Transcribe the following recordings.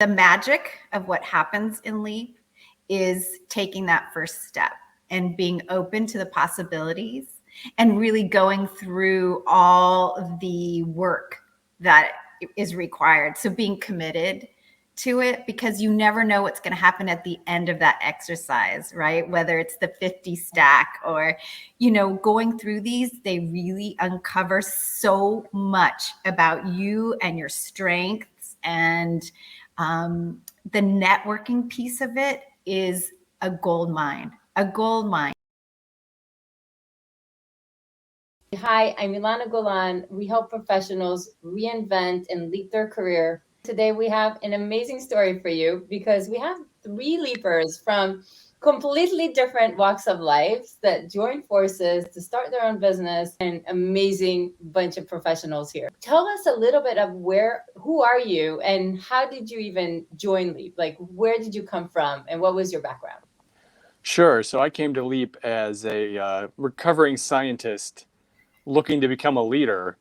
The magic of what happens in Leap is taking that first step and being open to the possibilities and really going through all of the work that is required. So being committed to it, because you never know what's going to happen at the end of that exercise, right? Whether it's the 50 stack or, going through these, they really uncover so much about you and your strengths, and the networking piece of it is a gold mine. Hi, I'm Ilana Golan. We help professionals reinvent and leap their career. Today we have an amazing story for you because we have 3 leapers from completely different walks of life that join forces to start their own business. An amazing bunch of professionals here. Tell us a little bit of who are you and how did you even join Leap? Like, where did you come from and what was your background? Sure. So I came to Leap as a recovering scientist looking to become a leader,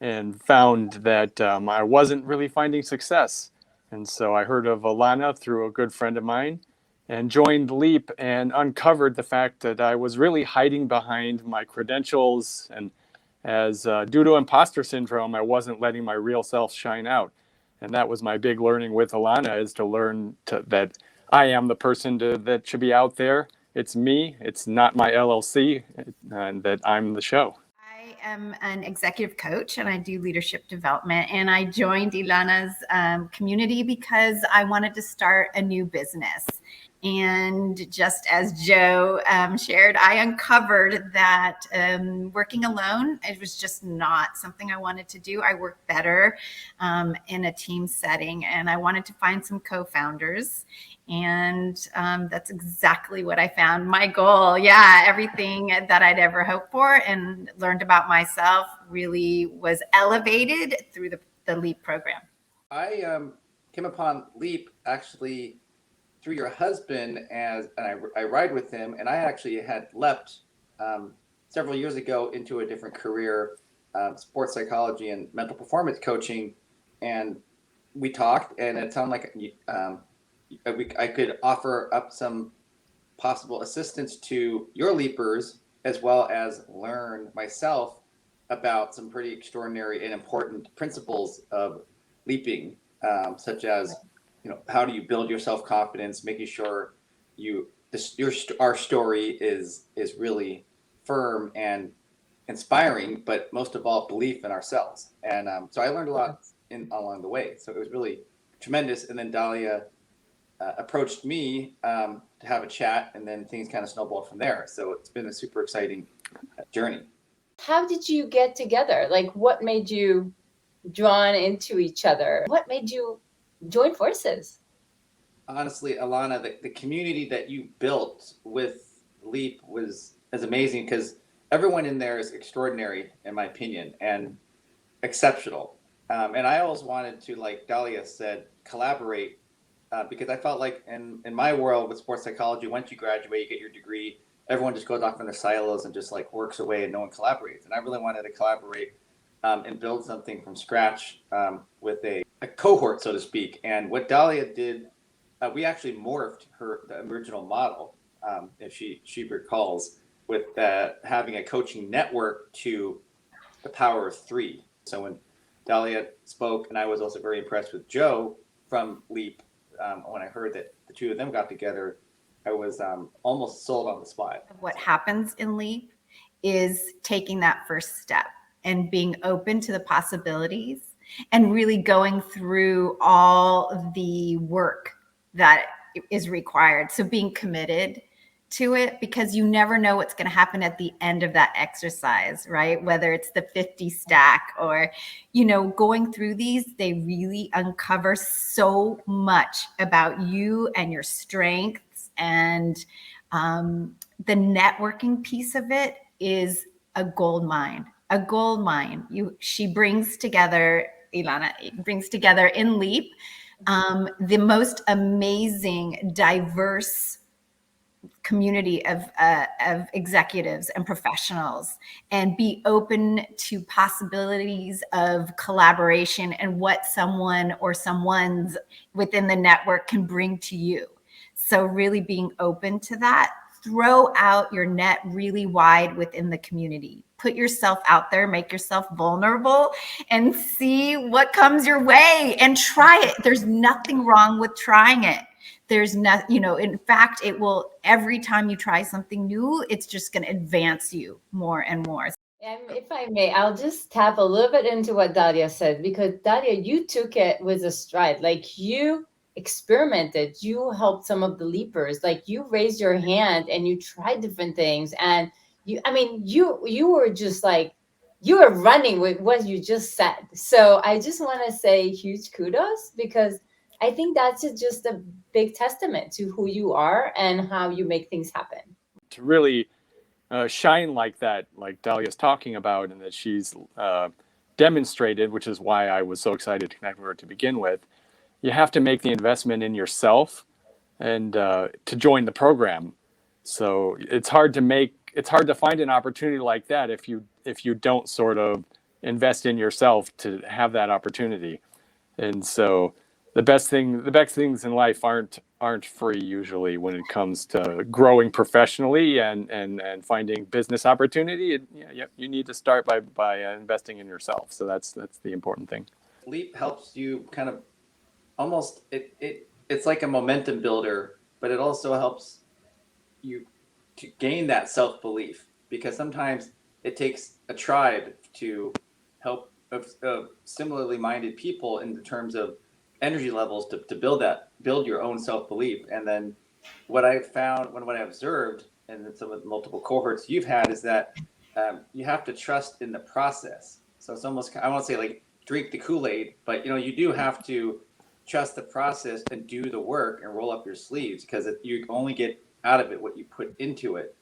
and found that I wasn't really finding success. And so I heard of Ilana through a good friend of mine and joined Leap and uncovered the fact that I was really hiding behind my credentials. And as due to imposter syndrome, I wasn't letting my real self shine out. And that was my big learning with Ilana, is to learn that I am the person that should be out there. It's me. It's not my LLC, and that I'm the show. I am an executive coach and I do leadership development. And I joined Ilana's community because I wanted to start a new business. And just as Joe shared, I uncovered that working alone, it was just not something I wanted to do. I work better in a team setting, and I wanted to find some co-founders. And that's exactly what I found. My goal, everything that I'd ever hoped for and learned about myself really was elevated through the LEAP program. I came upon LEAP actually through your husband, and I ride with him, and I actually had leapt several years ago into a different career, sports psychology and mental performance coaching, and we talked, and it sounded like I could offer up some possible assistance to your leapers, as well as learn myself about some pretty extraordinary and important principles of leaping, such as how do you build your self-confidence, making sure our story is really firm and inspiring, but most of all, belief in ourselves. And so I learned a lot along the way. So it was really tremendous. And then Dalia approached me to have a chat, and then things kind of snowballed from there. So it's been a super exciting journey. How did you get together? Like, what made you drawn into each other? What made you join forces? Honestly, Ilana, the community that you built with Leap is amazing, because everyone in there is extraordinary, in my opinion, and exceptional. And I always wanted to, like Dalia said, collaborate, because I felt like in my world with sports psychology, once you graduate, you get your degree, everyone just goes off in their silos and just like works away and no one collaborates. And I really wanted to collaborate and build something from scratch with a cohort, so to speak. And what Dalia did, we actually morphed the original model, if she recalls, with having a coaching network to the power of 3. So when Dalia spoke, and I was also very impressed with Joe from Leap, when I heard that the two of them got together, I was almost sold on the spot. What happens in LEAP is taking that first step and being open to the possibilities and really going through all of the work that is required. So being committed to it, because you never know what's going to happen at the end of that exercise, right? Whether it's the 50 stack or, going through these, they really uncover so much about you and your strengths, and the networking piece of it is a gold mine. She brings together, Ilana brings together in LEAP the most amazing, diverse community of executives and professionals, and be open to possibilities of collaboration and what someone or someone's within the network can bring to you. So really being open to that. Throw out your net really wide within the community. Put yourself out there, make yourself vulnerable, and see what comes your way, and try it. There's nothing wrong with trying it. There's not, in fact, it will, every time you try something new, it's just going to advance you more and more. And if I may, I'll just tap a little bit into what Dalia said, because Dalia, you took it with a stride. Like, you experimented, you helped some of the leapers, like you raised your hand and you tried different things. And you were just like, you were running with what you just said. So I just want to say huge kudos, because I think that's just a big testament to who you are and how you make things happen. To really shine like that, like Dalia's talking about, and that she's demonstrated, which is why I was so excited to connect with her to begin with. You have to make the investment in yourself and to join the program. So it's hard to find an opportunity like that if you don't sort of invest in yourself to have that opportunity. And so the best things in life aren't free usually when it comes to growing professionally and finding business opportunity. You need to start by investing in yourself. So that's the important thing. Leap helps you kind of almost it's like a momentum builder, but it also helps you to gain that self-belief, because sometimes it takes a tribe to help of similarly minded people in terms of energy levels to build your own self-belief. And then what I found what I observed in some of the multiple cohorts you've had is that you have to trust in the process. So it's almost, I won't say like drink the Kool-Aid, but you do have to trust the process and do the work and roll up your sleeves, because you only get out of it what you put into it.